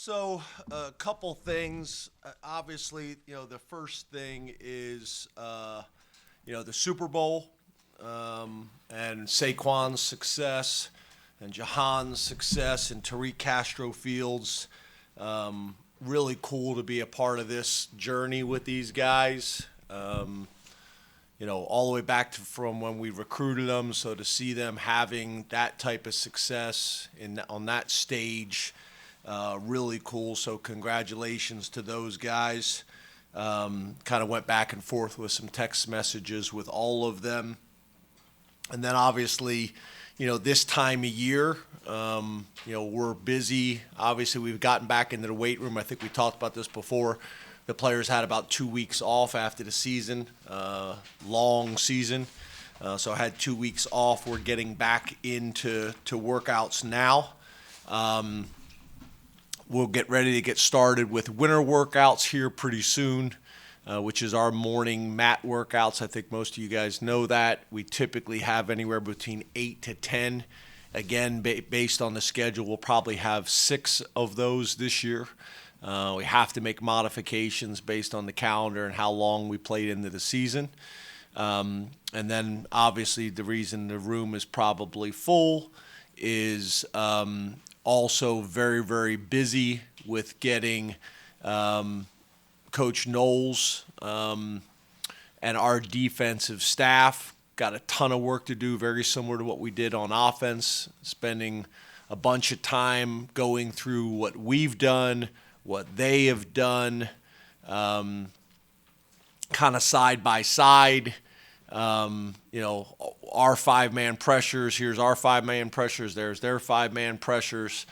So, a couple things. Obviously, the first thing is, the Super Bowl and Saquon's success and Jahan's success and Tariq Castro Fields. Really cool to be a part of this journey with these guys. All the way back from when we recruited them. So to see them having that type of success on that stage, really cool. So congratulations to those guys. Kind of went back and forth with some text messages with all of them. And then obviously, this time of year, we're busy. Obviously, we've gotten back into the weight room. I think we talked about this before. The players had about 2 weeks off after the season, long season. So I had 2 weeks off. We're getting back into workouts now. We'll get ready to get started with winter workouts here pretty soon, which is our morning mat workouts. I think most of you guys know that. We typically have anywhere between 8 to 10. Again, based on the schedule, we'll probably have 6 of those this year. We have to make modifications based on the calendar and how long we played into the season. And then obviously the reason the room is probably full is also very, very busy with getting Coach Knowles and our defensive staff. Got a ton of work to do, very similar to what we did on offense, spending a bunch of time going through what we've done, what they have done, kind of side by side. Our 5-man pressures. Here's our 5-man pressures. There's their 5-man pressures.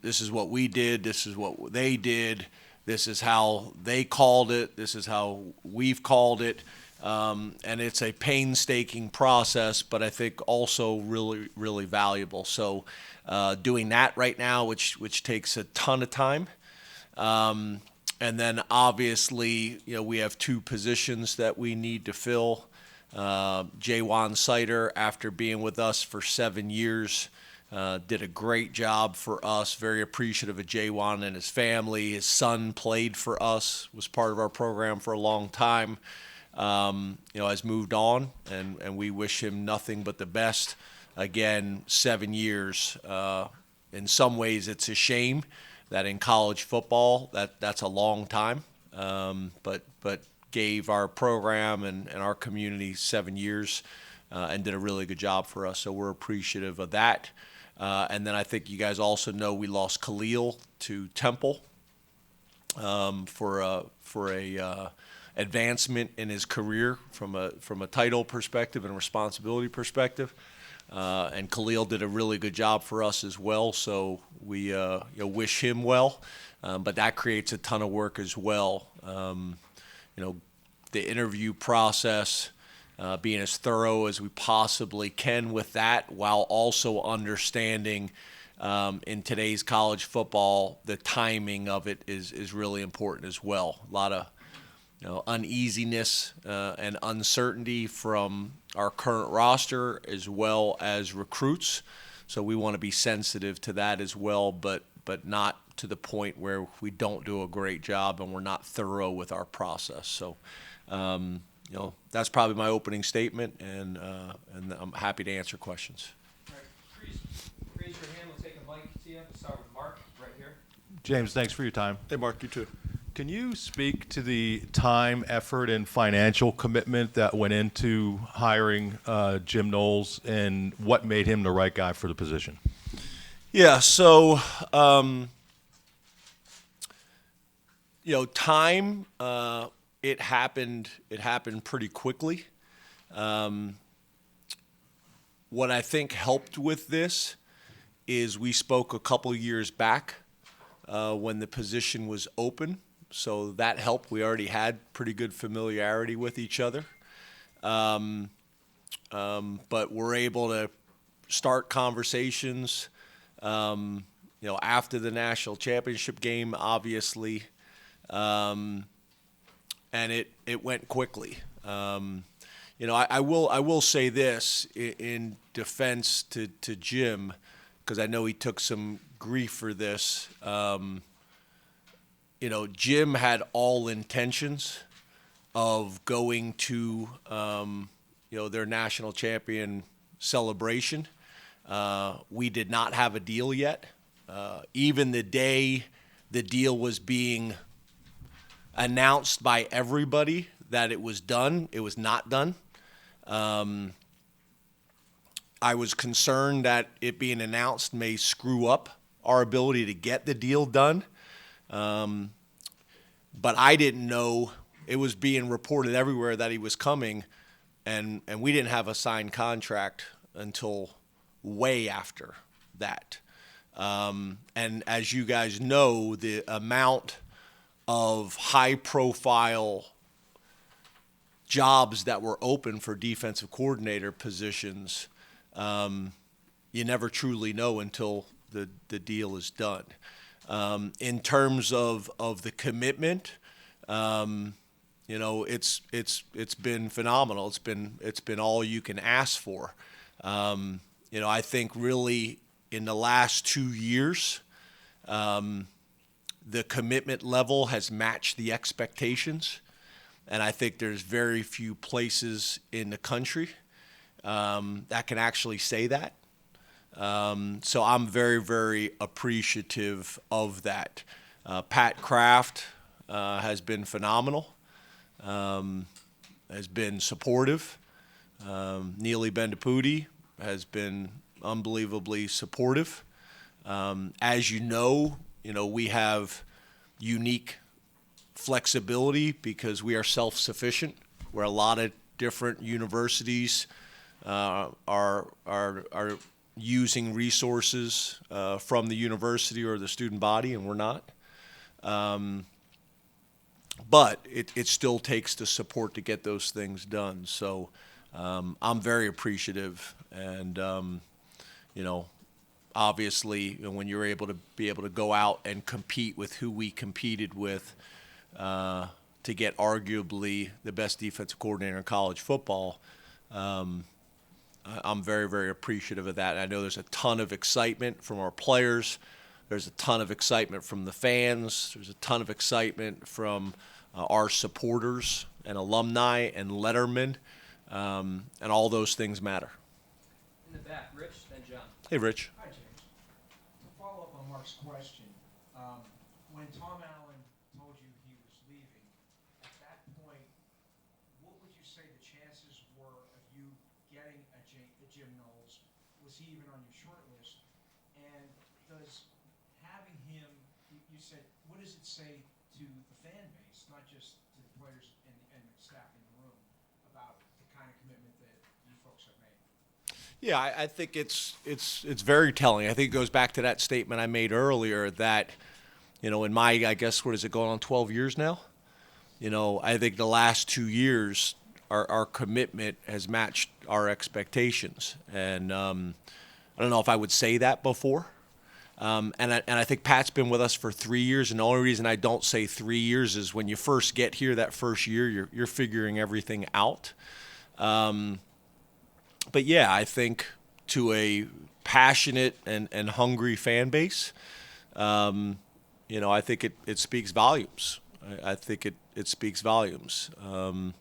This is what we did. This is what they did. This is how they called it. This is how we've called it. And it's a painstaking process, but I think also really, really valuable. So doing that right now, which takes a ton of time. And then obviously, we have 2 positions that we need to fill. Jaywan Sider, after being with us for 7 years, did a great job for us. Very appreciative of Jaywan and his family. His son played for us, was part of our program for a long time. Has moved on, and we wish him nothing but the best. Again, 7 years. In some ways, it's a shame that in college football, that's a long time, but gave our program and our community 7 years and did a really good job for us. So we're appreciative of that. And then I think you guys also know we lost Khalil to Temple for a advancement in his career from a title perspective and a responsibility perspective. And Khalil did a really good job for us as well, so we wish him well. But that creates a ton of work as well. The interview process, being as thorough as we possibly can with that, while also understanding in today's college football, the timing of it is really important as well. A lot of uneasiness and uncertainty from our current roster as well as recruits. So we want to be sensitive to that as well, but not to the point where we don't do a great job and we're not thorough with our process. So, that's probably my opening statement, and I'm happy to answer questions. All right, raise your hand. We'll take a mic to you. We'll start with Mark right here. James, thanks for your time. Hey, Mark, you too. Can you speak to the time, effort, and financial commitment that went into hiring Jim Knowles and what made him the right guy for the position? Yeah, so, time, it happened pretty quickly. What I think helped with this is we spoke a couple years back when the position was open. So that helped. We already had pretty good familiarity with each other. But we're able to start conversations, after the national championship game, obviously. And it went quickly. I will say this in defense to Jim, because I know he took some grief for this. Jim had all intentions of going to, their national champion celebration. We did not have a deal yet. Even the day the deal was being announced by everybody that it was done, it was not done. I was concerned that it being announced may screw up our ability to get the deal done. But I didn't know. It was being reported everywhere that he was coming, and we didn't have a signed contract until way after that. And as you guys know, the amount of high-profile jobs that were open for defensive coordinator positions, you never truly know until the deal is done. In terms of the commitment, it's been phenomenal. It's been all you can ask for. I think really in the last 2 years, the commitment level has matched the expectations, and I think there's very few places in the country that can actually say that. So I'm very, very appreciative of that. Pat Kraft has been phenomenal, has been supportive. Neely Bendapudi has been unbelievably supportive. As you know, we have unique flexibility because we are self-sufficient, where a lot of different universities are using resources from the university or the student body, and we're not. But it still takes the support to get those things done. So I'm very appreciative, and obviously, when you're able to go out and compete with who we competed with to get arguably the best defensive coordinator in college football, I'm very, very appreciative of that. And I know there's a ton of excitement from our players. There's a ton of excitement from the fans. There's a ton of excitement from our supporters and alumni and lettermen, and all those things matter. In the back, Rich, then John. Hey, Rich. Hi, James. To follow up on Mark's question, when Tom Allen told you he was leaving, at that point, what would you say the chances were of you getting a Jim Knowles? Was he even on your short list? And does having him, you said, what does it say to the fan base, not just to the players and the staff in the room, about the kind of commitment that you folks have made? Yeah, I think it's very telling. I think it goes back to that statement I made earlier that, in my, I guess, what is it, going on 12 years now? I think the last 2 years, our commitment has matched our expectations. And I don't know if I would say that before. And I think Pat's been with us for 3 years, and the only reason I don't say 3 years is when you first get here that first year, you're figuring everything out. But yeah, I think to a passionate and hungry fan base, I think it speaks volumes. I think it speaks volumes. The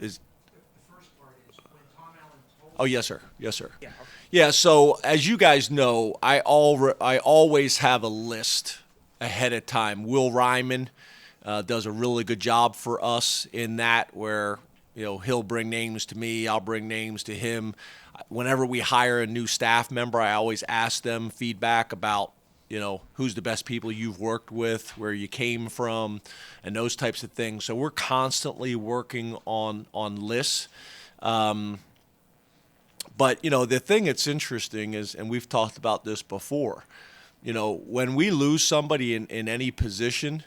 first part is when Tom Allen told Oh, yes, sir. Yes, sir. Yeah, okay. Yeah, so as you guys know, I always have a list ahead of time. Will Ryman does a really good job for us in that, where he'll bring names to me, I'll bring names to him. Whenever we hire a new staff member, I always ask them feedback about who's the best people you've worked with, where you came from, and those types of things. So we're constantly working on lists. But, the thing that's interesting is, and we've talked about this before, when we lose somebody in any position,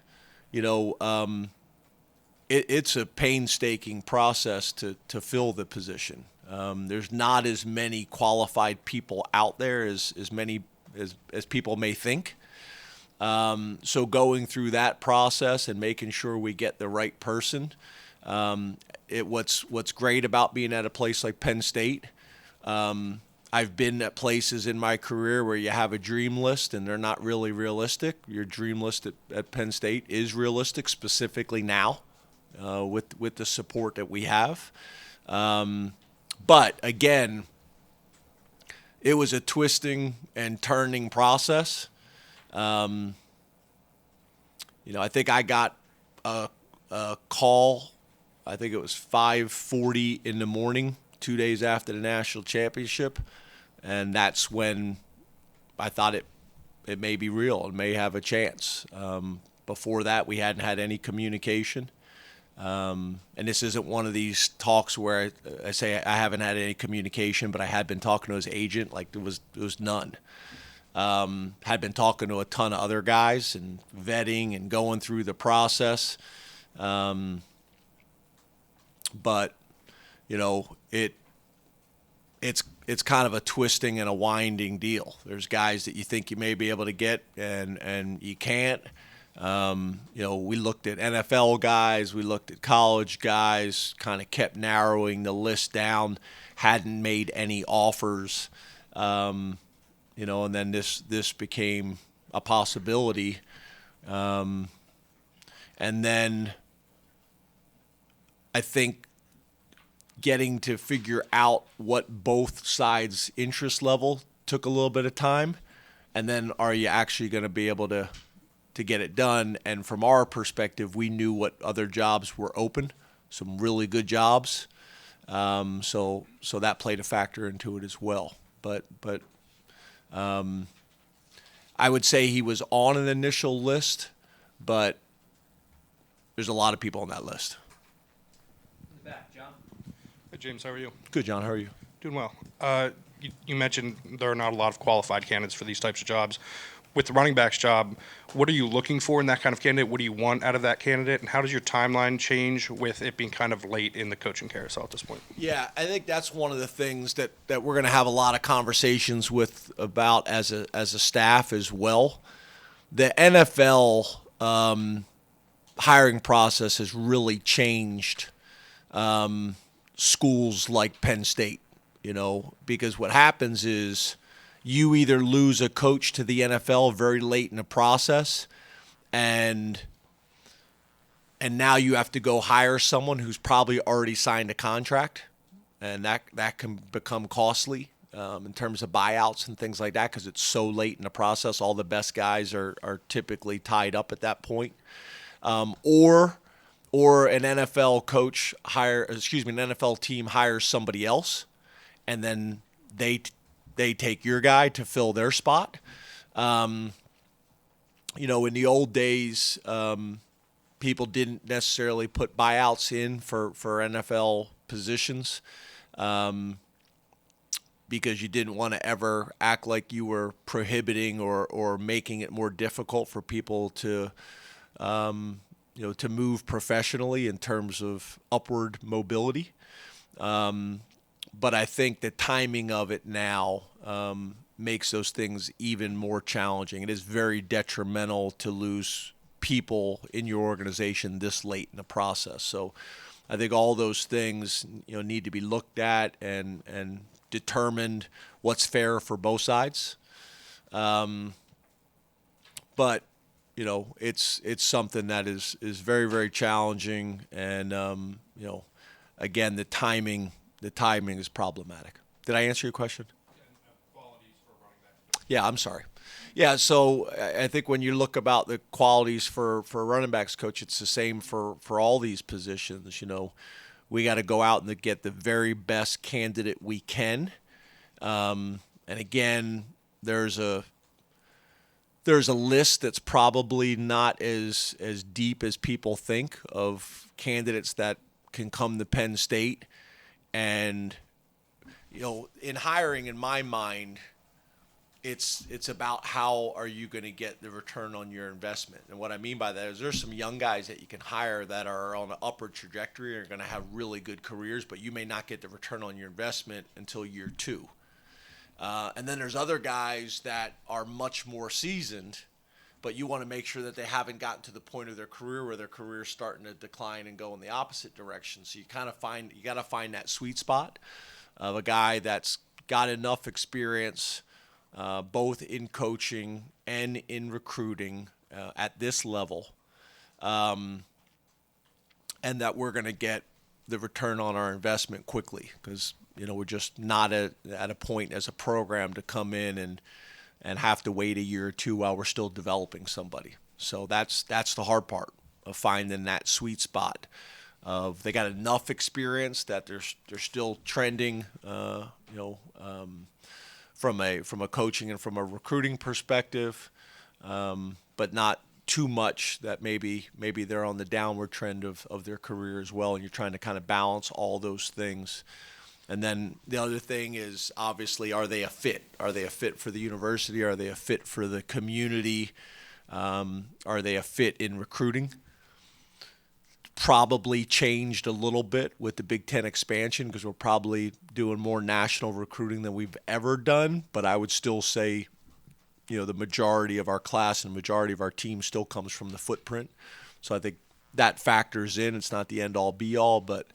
it's a painstaking process to fill the position. There's not as many qualified people out there as people may think. So going through that process and making sure we get the right person, what's great about being at a place like Penn State, I've been at places in my career where you have a dream list and they're not really realistic. Your dream list at Penn State is realistic, specifically now, with the support that we have. But again, it was a twisting and turning process. I think I got a call. I think it was 5:40 in the morning, 2 days after the national championship, and that's when I thought it may be real. It may have a chance. Before that, we hadn't had any communication. And this isn't one of these talks where I say I haven't had any communication, but I had been talking to his agent. Like there was none. Had been talking to a ton of other guys and vetting and going through the process. But it's kind of a twisting and a winding deal. There's guys that you think you may be able to get and you can't. We looked at NFL guys, we looked at college guys, kind of kept narrowing the list down, hadn't made any offers, and then this became a possibility. And then I think getting to figure out what both sides' interest level took a little bit of time, and then are you actually going to be able to get it done? And from our perspective, we knew what other jobs were open, some really good jobs. So that played a factor into it as well. But I would say he was on an initial list, but there's a lot of people on that list. In the back, John. Hey, James, how are you? Good, John. How are you? Doing well. You mentioned there are not a lot of qualified candidates for these types of jobs. With the running backs job, what are you looking for in that kind of candidate? What do you want out of that candidate? And how does your timeline change with it being kind of late in the coaching carousel at this point? Yeah, I think that's one of the things that we're going to have a lot of conversations about as a staff as well. The NFL hiring process has really changed schools like Penn State, because what happens is you either lose a coach to the NFL very late in the process, and now you have to go hire someone who's probably already signed a contract, and that can become costly in terms of buyouts and things like that because it's so late in the process. All the best guys are typically tied up at that point. Or an NFL coach an NFL team hires somebody else, and then they take your guy to fill their spot. In the old days, people didn't necessarily put buyouts in for NFL positions because you didn't want to ever act like you were prohibiting or making it more difficult for people to to move professionally in terms of upward mobility. But I think the timing of it now makes those things even more challenging. It is very detrimental to lose people in your organization this late in the process. So I think all those things need to be looked at and determined what's fair for both sides. But it's something that is very, very challenging, and again, the timing is problematic. Did I answer your question? Yeah, I'm sorry. Yeah, so I think when you look about the qualities for a running backs coach, it's the same for all these positions. We got to go out and get the very best candidate we can. And again, there's a list that's probably not as deep as people think of candidates that can come to Penn State. And, in hiring, in my mind, it's about how are you going to get the return on your investment. And what I mean by that is there's some young guys that you can hire that are on an upward trajectory and are going to have really good careers, but you may not get the return on your investment until year 2. And then there's other guys that are much more seasoned, but you want to make sure that they haven't gotten to the point of their career where their career is starting to decline and go in the opposite direction. So you got to find that sweet spot. of a guy that's got enough experience, both in coaching and in recruiting at this level, and that we're going to get the return on our investment quickly, because we're just not at a point as a program to come in and have to wait a year or two while we're still developing somebody. So that's the hard part of finding that sweet spot of they got enough experience that they're still trending, from a coaching and from a recruiting perspective, but not too much that maybe they're on the downward trend of their career as well, and you're trying to kind of balance all those things. And then the other thing is, obviously, are they a fit? Are they a fit for the university? Are they a fit for the community? Are they a fit in recruiting? Probably changed a little bit with the Big Ten expansion, because we're probably doing more national recruiting than we've ever done. But I would still say, the majority of our class and the majority of our team still comes from the footprint. So I think that factors in. It's not the end-all, be-all, but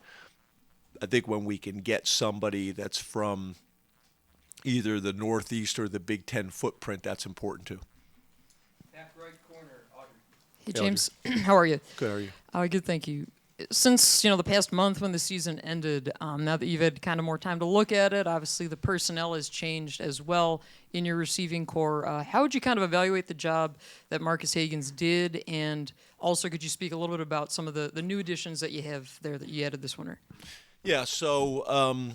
I think when we can get somebody that's from either the Northeast or the Big Ten footprint, that's important too. Half right corner, Audrey. Hey, James. How are you? Good, are you? Good, thank you. Since, the past month when the season ended, now that you've had kind of more time to look at it, obviously the personnel has changed as well in your receiving core. How would you kind of evaluate the job that Marcus Hagans did? And also, could you speak a little bit about some of the new additions that you have there that you added this winter? Yeah, so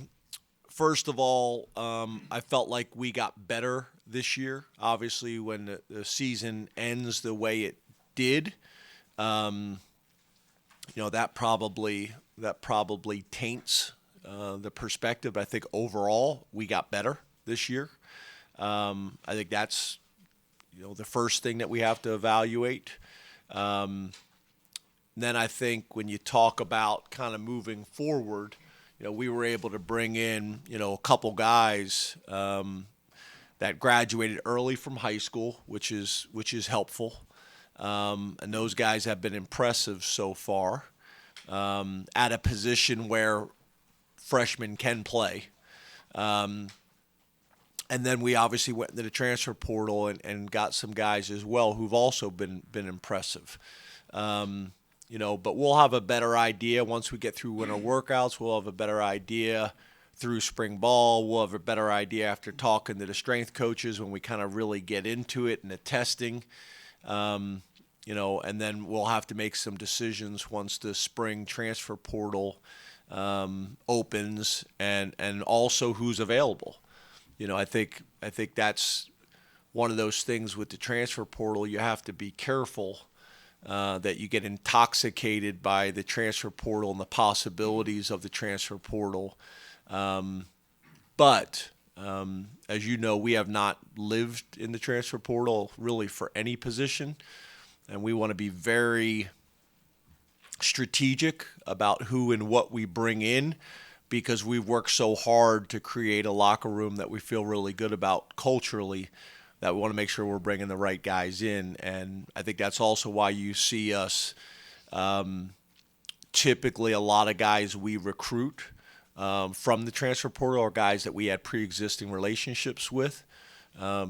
first of all, I felt like we got better this year. Obviously, when the season ends the way it did, that probably taints the perspective. I think overall we got better this year. I think that's the first thing that we have to evaluate. Then I think when you talk about kind of moving forward, we were able to bring in a couple guys that graduated early from high school, which is helpful. And those guys have been impressive so far at a position where freshmen can play. And then we obviously went into the transfer portal and got some guys as well who've also been impressive. But we'll have a better idea once we get through winter workouts. We'll have a better idea through spring ball. We'll have a better idea after talking to the strength coaches when we kind of really get into it and the testing. And then we'll have to make some decisions once the spring transfer portal opens, and also who's available. I think that's one of those things with the transfer portal. You have to be careful that you get intoxicated by the transfer portal and the possibilities of the transfer portal. But as you know, we have not lived in the transfer portal really for any position. And we want to be very strategic about who and what we bring in, because we've worked so hard to create a locker room that we feel really good about culturally, that we want to make sure we're bringing the right guys in. And I think that's also why you see us typically a lot of guys we recruit from the transfer portal are guys that we had pre-existing relationships with,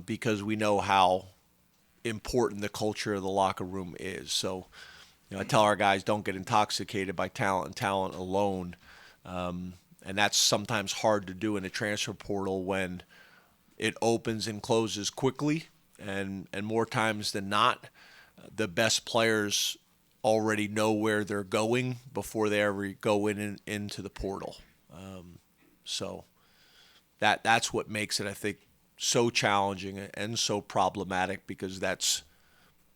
because we know how important the culture of the locker room is. So, I tell our guys, don't get intoxicated by talent and talent alone. And that's sometimes hard to do in the transfer portal when it opens and closes quickly. And more times than not, the best players already know where they're going before they ever go into the portal. So that's what makes it, I think, so challenging and so problematic, because that's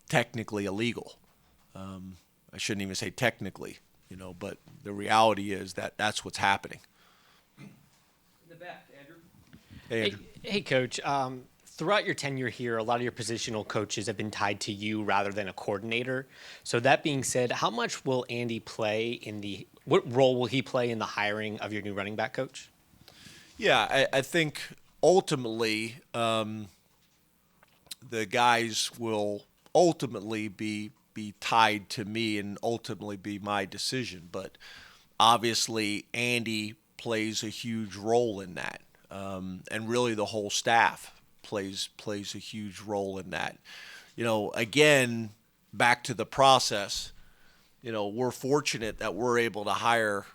technically illegal. I shouldn't even say technically, but the reality is that that's what's happening. In the back, Andrew. Hey, Andrew. Hey, Coach. Throughout your tenure here, a lot of your positional coaches have been tied to you rather than a coordinator. So that being said, how much will Andy play what role will he play in the hiring of your new running back coach? Yeah, I think ultimately the guys will ultimately be tied to me and ultimately be my decision. But obviously Andy plays a huge role in that, and really the whole staff plays a huge role in that. Again, back to the process. We're fortunate that we're able to hire,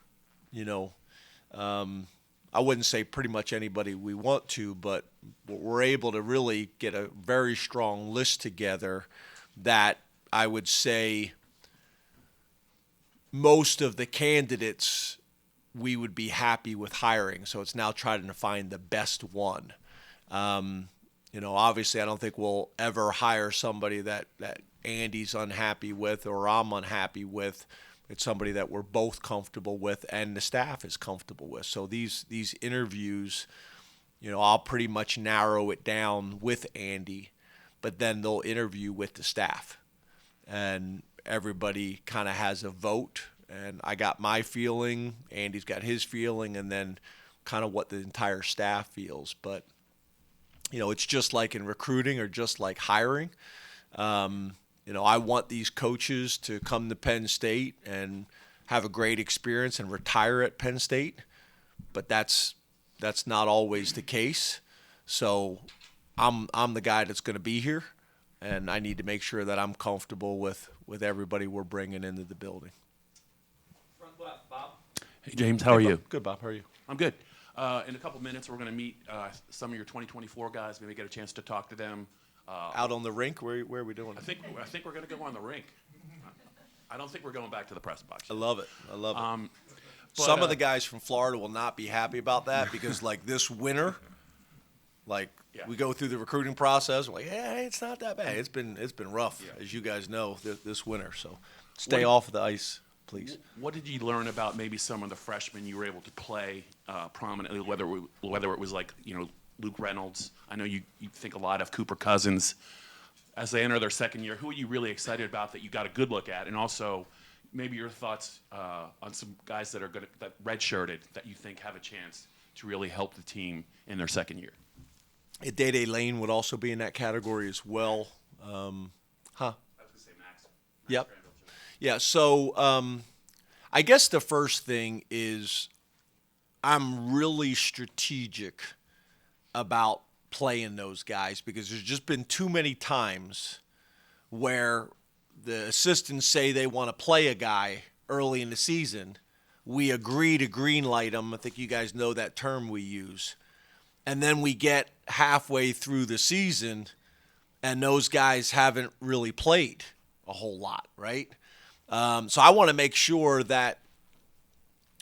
I wouldn't say pretty much anybody we want to, but we're able to really get a very strong list together that I would say most of the candidates we would be happy with hiring. So it's now trying to find the best one. Obviously I don't think we'll ever hire somebody that Andy's unhappy with or I'm unhappy with. It's somebody that we're both comfortable with and the staff is comfortable with. So these interviews, I'll pretty much narrow it down with Andy, but then they'll interview with the staff. And everybody kind of has a vote. And I got my feeling, Andy's got his feeling, and then kind of what the entire staff feels. But, it's just like in recruiting or just like hiring. I want these coaches to come to Penn State and have a great experience and retire at Penn State, but that's not always the case. So I'm the guy that's going to be here, and I need to make sure that I'm comfortable with everybody we're bringing into the building. Front left, Bob. Hey, James, how are you? Good, Bob. How are you? I'm good. In a couple minutes, we're going to meet some of your 2024 guys, maybe get a chance to talk to them. Out on the rink? Where are we doing I it? think we're going to go on the rink. I don't think we're going back to the press box. I love it. But, Some of the guys from Florida will not be happy about that because, this winter, Yeah. we go through the recruiting process. We're like, hey, it's not that bad. It's been rough, as you guys know, this winter. So stay off of the ice, please. What did you learn about maybe some of the freshmen you were able to play prominently, whether it was like, Luke Reynolds? I know you think a lot of Cooper Cousins. As they enter their second year, who are you really excited about that you got a good look at? And also, maybe your thoughts on some guys that redshirted that you think have a chance to really help the team in their second year. Day Lane would also be in that category as well. I was going to say Max. Yep. Yeah, so I guess the first thing is I'm really strategic about playing those guys because there's just been too many times where the assistants say they want to play a guy early in the season. We agree to green light them. I think you guys know that term we use. And then we get halfway through the season and those guys haven't really played a whole lot, right? So I want to make sure that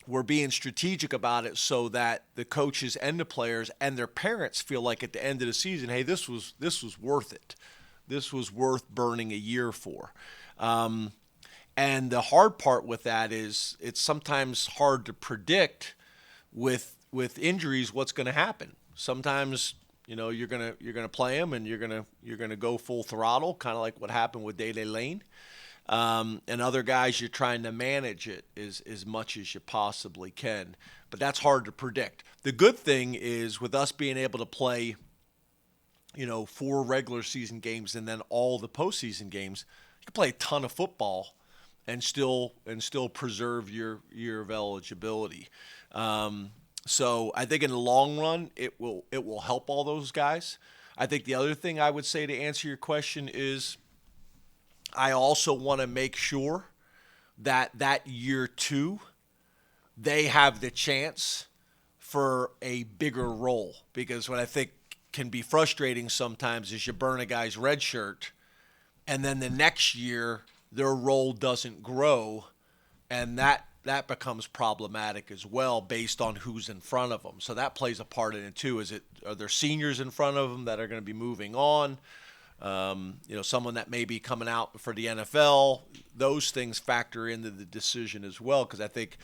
we're being strategic about it so that the coaches and the players and their parents feel like at the end of the season, hey, this was worth it. This was worth burning a year for. And the hard part with that is it's sometimes hard to predict with injuries what's going to happen. Sometimes you're gonna play them and you're gonna go full throttle, kind of like what happened with Day Lane. And other guys, you're trying to manage it as much as you possibly can. But that's hard to predict. The good thing is with us being able to play, 4 regular season games and then all the postseason games, you can play a ton of football and still preserve your year of eligibility. So I think in the long run, it will help all those guys. I think the other thing I would say to answer your question is I also want to make sure that year 2, they have the chance for a bigger role. Because what I think can be frustrating sometimes is you burn a guy's red shirt, and then the next year their role doesn't grow, and that becomes problematic as well based on who's in front of them. So that plays a part in it too. Are there seniors in front of them that are going to be moving on? Someone that may be coming out for the NFL, those things factor into the decision as well. Because I think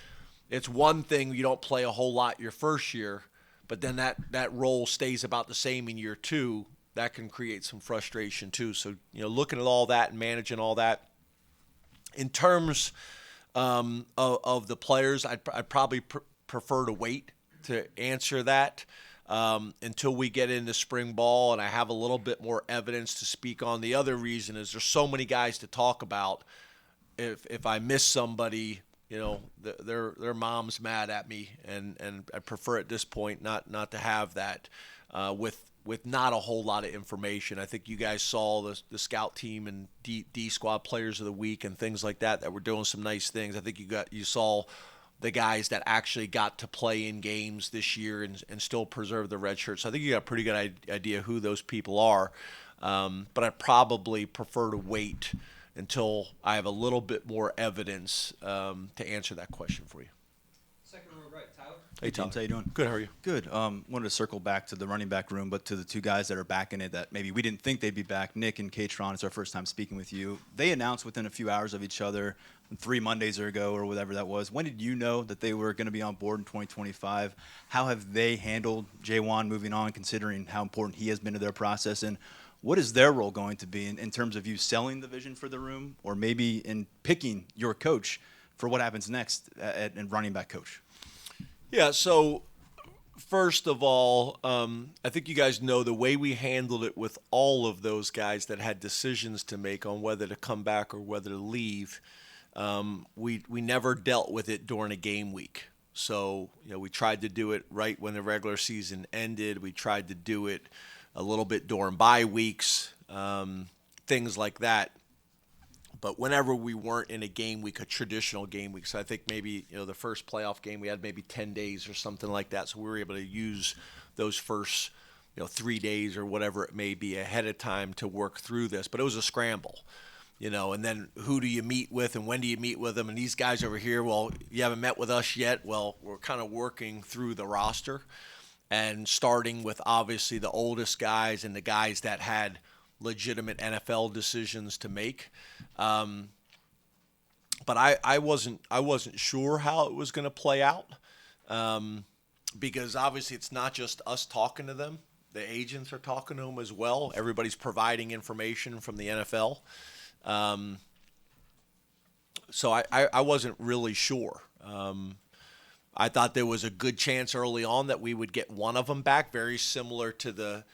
it's one thing you don't play a whole lot your first year, but then that role stays about the same in year 2. That can create some frustration too. So, looking at all that and managing all that. In terms of the players, I'd probably prefer to wait to answer that. Until we get into spring ball and I have a little bit more evidence to speak on. The other reason is there's so many guys to talk about. If I miss somebody, their mom's mad at me, and I prefer at this point not to have that with not a whole lot of information. I think you guys saw the scout team and D squad players of the week and things like that were doing some nice things. I think you saw the guys that actually got to play in games this year and still preserve the red shirt. So I think you got a pretty good idea who those people are. But I probably prefer to wait until I have a little bit more evidence to answer that question for you. Second row right, Tyler. Hey, Tom. James, how you doing? Good. How are you? Good. Wanted to circle back to the running back room, but to the two guys that are back in it that maybe we didn't think they'd be back. Nick and Katron, it's our first time speaking with you. They announced within a few hours of each other 3 Mondays ago or whatever that was. When did you know that they were going to be on board in 2025? How have they handled Jaywan moving on, considering how important he has been to their process? And what is their role going to be in terms of you selling the vision for the room, or maybe in picking your coach for what happens next at running back coach? Yeah, so first of all, I think you guys know the way we handled it with all of those guys that had decisions to make on whether to come back or whether to leave. We never dealt with it during a game week. So, we tried to do it right when the regular season ended. We tried to do it a little bit during bye weeks, things like that. But whenever we weren't in a game week, a traditional game week, so I think maybe, the first playoff game, we had maybe 10 days or something like that. So we were able to use those first, 3 days or whatever it may be ahead of time to work through this. But it was a scramble, and then who do you meet with and when do you meet with them? And these guys over here, well, you haven't met with us yet. Well, we're kind of working through the roster and starting with obviously the oldest guys and the guys that had legitimate NFL decisions to make. But I wasn't sure how it was going to play out, because obviously it's not just us talking to them. The agents are talking to them as well. Everybody's providing information from the NFL. So I wasn't really sure. I thought there was a good chance early on that we would get one of them back, very similar to the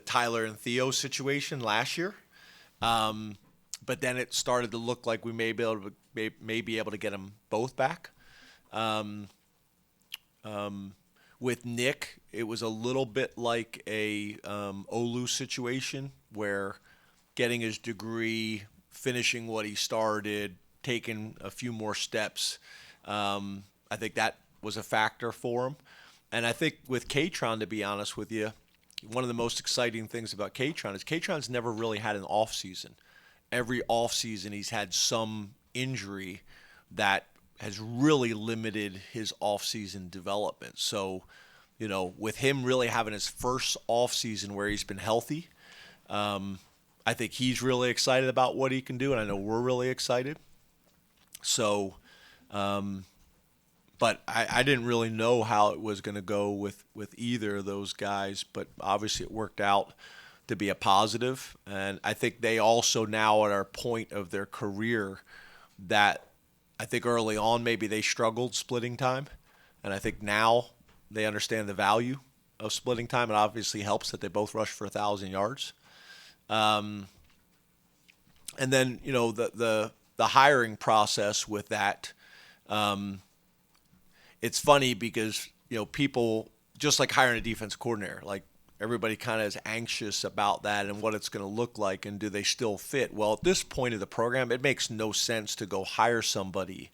Tyler and Theo situation last year. But then it started to look like we may be able to get them both back. With Nick, it was a little bit like a Olu situation where getting his degree, finishing what he started, taking a few more steps. I think that was a factor for him. And I think with Katron, to be honest with you, one of the most exciting things about Katron is Katron's never really had an off season. Every off season he's had some injury that has really limited his off season development. So, with him really having his first off season where he's been healthy, I think he's really excited about what he can do, and I know we're really excited. So, but I didn't really know how it was going to go with either of those guys, but obviously it worked out to be a positive. And I think they also now at our point of their career that I think early on maybe they struggled splitting time. And I think now they understand the value of splitting time. It obviously helps that they both rushed for 1,000 yards. And then, the hiring process with that, it's funny because, people, just like hiring a defense coordinator, like everybody kind of is anxious about that and what it's going to look like and do they still fit. Well, at this point of the program, it makes no sense to go hire somebody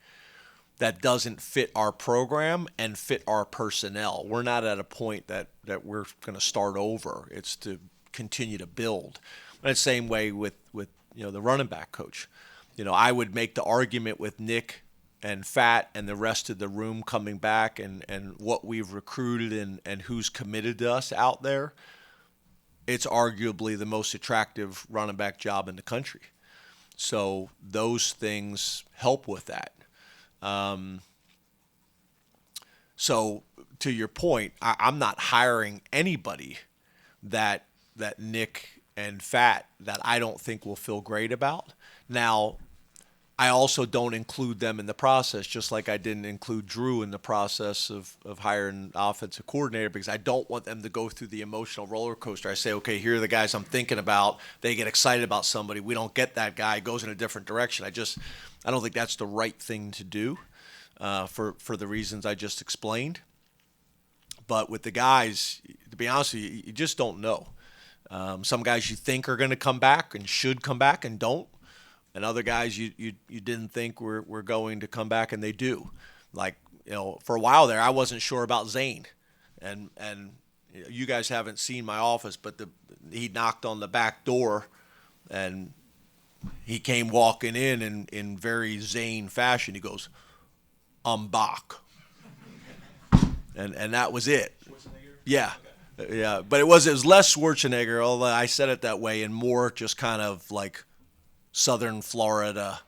that doesn't fit our program and fit our personnel. We're not at a point that we're going to start over. It's to continue to build. And it's the same way with the running back coach. I would make the argument with Nick and Fat and the rest of the room coming back and what we've recruited and who's committed to us out there. It's arguably the most attractive running back job in the country. So those things help with that. So to your point, I'm not hiring anybody that Nick and Fat that I don't think will feel great about. Now, I also don't include them in the process, just like I didn't include Drew in the process of hiring an offensive coordinator, because I don't want them to go through the emotional roller coaster. I say, okay, here are the guys I'm thinking about. They get excited about somebody. We don't get that guy. It goes in a different direction. I don't think that's the right thing to do. for the reasons I just explained. But with the guys, to be honest with you, you just don't know. Some guys you think are going to come back and should come back and don't, and other guys you didn't think were going to come back and they do. Like, for a while there, I wasn't sure about Zane, and you guys haven't seen my office, but he knocked on the back door, and he came walking in very Zane fashion. He goes, "I'm back," and that was it. Yeah. Yeah, but it was less Schwarzenegger, although I said it that way, and more just kind of like Southern Florida,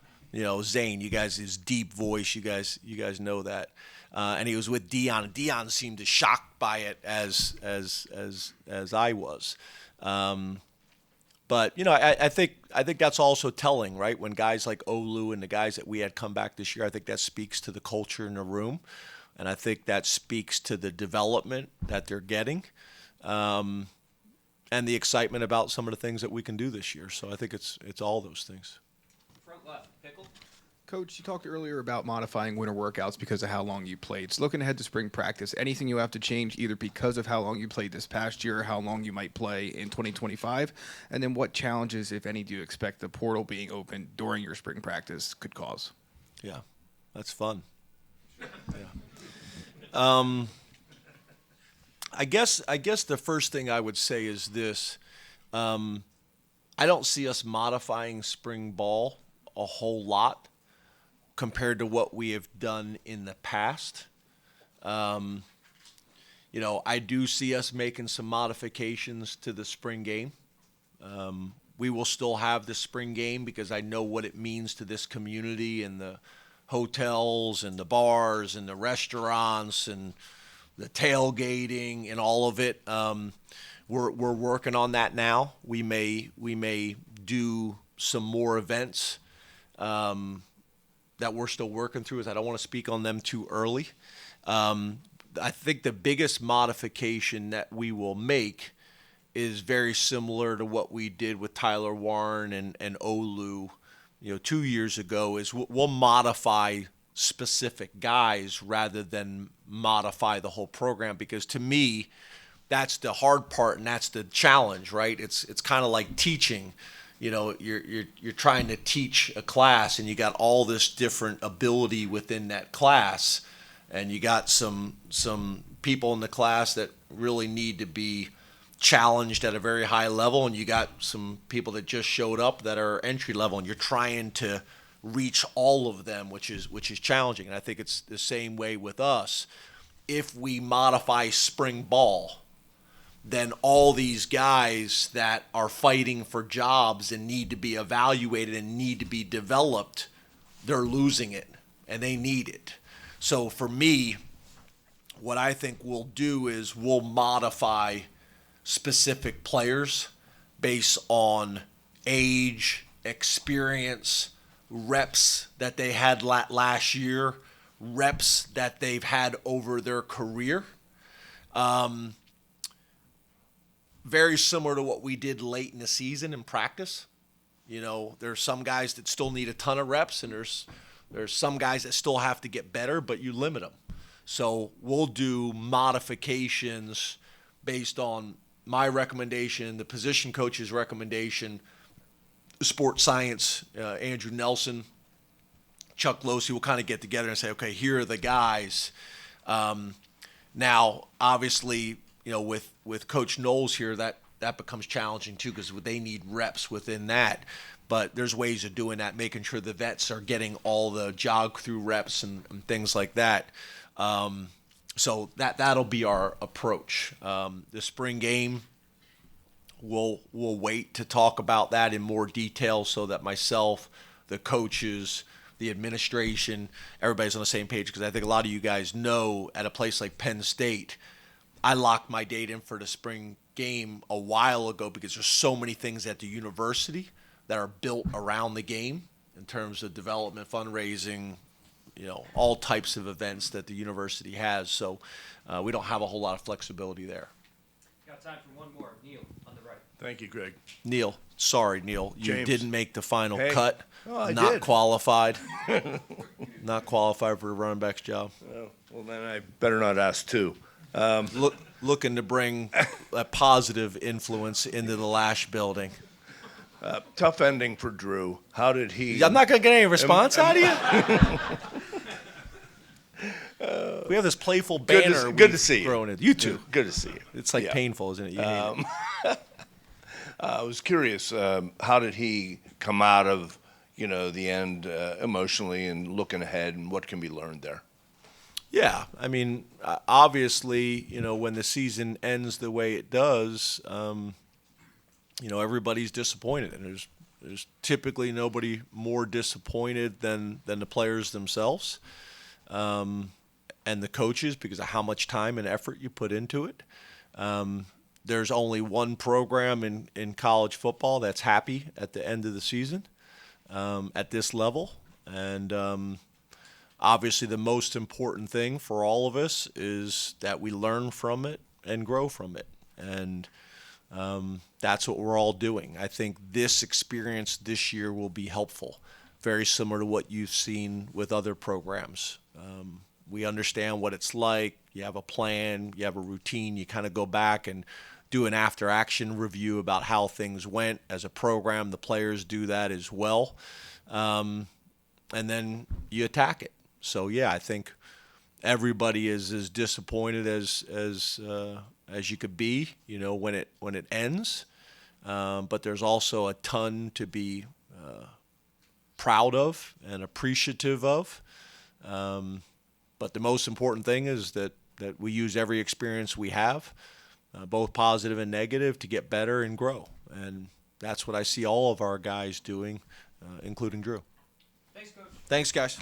Zane. You guys, his deep voice, you guys know that. And he was with Dion. Dion seemed as shocked by it as I was. But I think that's also telling, right? When guys like Olu and the guys that we had come back this year, I think that speaks to the culture in the room, and I think that speaks to the development that they're getting. And the excitement about some of the things that we can do this year. So I think it's all those things. Front left, Pickle. Coach, you talked earlier about modifying winter workouts because of how long you played. So looking ahead to spring practice, anything you have to change either because of how long you played this past year or how long you might play in 2025? And then what challenges, if any, do you expect the portal being open during your spring practice could cause? Yeah, that's fun. Yeah. I guess the first thing I would say is this. I don't see us modifying spring ball a whole lot compared to what we have done in the past. I do see us making some modifications to the spring game. We will still have the spring game because I know what it means to this community and the hotels and the bars and the restaurants and the tailgating and all of it. We're working on that now. We may do some more events that we're still working through. I don't want to speak on them too early. I think the biggest modification that we will make is very similar to what we did with Tyler Warren and Olu, 2 years ago. Is we'll modify specific guys rather than modify the whole program, because to me, that's the hard part and that's the challenge, right? It's kind of like teaching. You're trying to teach a class and you got all this different ability within that class, and you got some people in the class that really need to be challenged at a very high level, and you got some people that just showed up that are entry level, and you're trying to reach all of them, which is challenging. And I think it's the same way with us. If we modify spring ball, then all these guys that are fighting for jobs and need to be evaluated and need to be developed, they're losing it and they need it. So for me, what I think we'll do is we'll modify specific players based on age, experience, reps that they had last year, reps that they've had over their career. Very similar to what we did late in the season in practice. There's some guys that still need a ton of reps, and there's some guys that still have to get better, but you limit them. So we'll do modifications based on my recommendation, the position coach's recommendation, sports science, Andrew Nelson, Chuck Losey will kind of get together and say, okay, here are the guys. Now, obviously, with Coach Knowles here, that becomes challenging too, because they need reps within that. But there's ways of doing that, making sure the vets are getting all the jog through reps and things like that. So that'll be our approach. The spring game, we'll wait to talk about that in more detail so that myself, the coaches, the administration, everybody's on the same page, because I think a lot of you guys know at a place like Penn State, I locked my date in for the spring game a while ago because there's so many things at the university that are built around the game in terms of development, fundraising, all types of events that the university has. So we don't have a whole lot of flexibility there. Got time for one more. Neil, on the right. Thank you, Greg. Neil, sorry, Neil, you James. didn't make the final Hey. cut. Oh, I Not did. qualified. Not qualified for the running back's job. Well, then I better not ask two. Looking to bring a positive influence into the Lash building. Tough ending for Drew. How did he? I'm not going to get any response out of you. We have this playful banner. Good to we've see you. grown into. You too. Good to see you. It's like Yeah. painful, isn't it? You hate it. I was curious. How did he come out of the end emotionally and looking ahead, and what can be learned there? Yeah, I mean, obviously, when the season ends the way it does, everybody's disappointed, and there's typically nobody more disappointed than the players themselves, and the coaches because of how much time and effort you put into it. There's only one program in college football that's happy at the end of the season at this level, and obviously, the most important thing for all of us is that we learn from it and grow from it. And that's what we're all doing. I think this experience this year will be helpful, very similar to what you've seen with other programs. We understand what it's like. You have a plan, you have a routine, you kind of go back and do an after-action review about how things went as a program. The players do that as well. And then you attack it. So yeah, I think everybody is as disappointed as you could be, when it ends. But there's also a ton to be proud of and appreciative of. But the most important thing is that we use every experience we have, both positive and negative, to get better and grow. And that's what I see all of our guys doing, including Drew. Thanks, Coach. Thanks, guys.